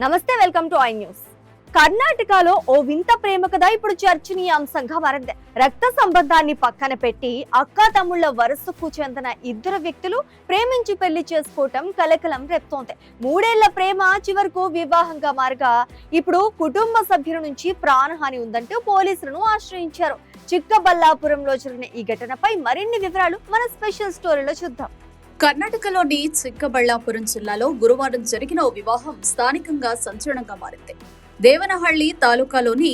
నమస్తే, welcome to I news. కర్ణాటకలో ఓ వింత ప్రేమ కథ ఇప్పుడు చర్చనీయాంశంగా మారింది. రక్త సంబంధాన్ని పక్కన పెట్టి అక్కా తమ్ముళ్ల వరుసకు చెందిన ఇద్దరు వ్యక్తులు ప్రేమించి పెళ్లి చేసుకోవటం కలకలం రేపుతోంది. 3 ఏళ్ల ప్రేమ చివరకు వివాహంగా మారగా ఇప్పుడు కుటుంబ సభ్యుల నుంచి ప్రాణహాని ఉందంటూ పోలీసులను ఆశ్రయించారు. చిక్కబల్లాపురంలో జరిగిన ఈ ఘటనపై మరిన్ని వివరాలు మన స్పెషల్ స్టోరీలో చూద్దాం. కర్ణాటకలోని చిక్కబళ్లాపురం జిల్లాలో గురువారం జరిగిన ఓ వివాహం స్థానికంగా సంచలనంగా మారింది. దేవనహళ్లి తాలూకాలోని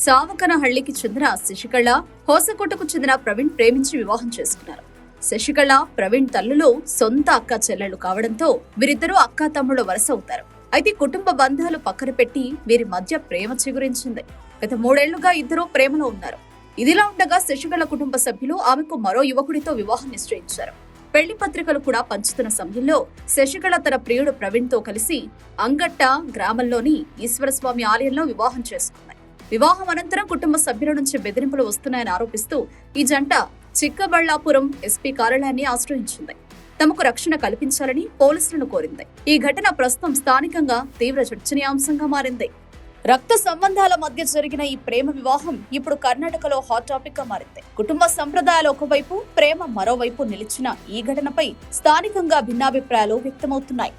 సావకనహళ్లికి చెందిన శశికళ, హోసకోటకు చెందిన ప్రవీణ్ ప్రేమించి వివాహం చేసుకున్నారు. శశికళ, ప్రవీణ్ తల్లులు సొంత అక్క చెల్లెళ్లు కావడంతో వీరిద్దరూ అక్కా తమ్ముళ్ల వరుస అవుతారు. అయితే కుటుంబ బంధాలు పక్కన పెట్టి వీరి మధ్య ప్రేమ చిగురించింది. గత 3 ఏళ్లుగా ఇద్దరూ ప్రేమలో ఉన్నారు. ఇదిలా ఉండగా శశికళ కుటుంబ సభ్యులు ఆమెకు మరో యువకుడితో వివాహం నిశ్చయించారు. పెళ్లి పత్రికలు కూడా పంచుతున్న సమయంలో శశికళ తన ప్రియుడు ప్రవీణ్ తో కలిసి అంగట్ట గ్రామంలోని ఈశ్వరస్వామి ఆలయంలో వివాహం చేసుకుంది. వివాహం అనంతరం కుటుంబ సభ్యుల నుంచి బెదిరింపులు వస్తున్నాయని ఆరోపిస్తూ ఈ జంట చిక్కబళ్లాపురం ఎస్పీ కార్యాలయాన్ని ఆశ్రయించింది. తమకు రక్షణ కల్పించాలని పోలీసులను కోరింది. ఈ ఘటన ప్రస్తుతం స్థానికంగా తీవ్ర చర్చనీయాంశంగా మారింది. రక్త సంబంధాల మధ్య జరిగిన ఈ ప్రేమ వివాహం ఇప్పుడు కర్ణాటకలో హాట్ టాపిక్ గా మారింది. కుటుంబ సంప్రదాయాలు ఒకవైపు, ప్రేమ మరోవైపు నిలిచిన ఈ ఘటనపై స్థానికంగా భిన్నాభిప్రాయాలు వ్యక్తమవుతున్నాయి.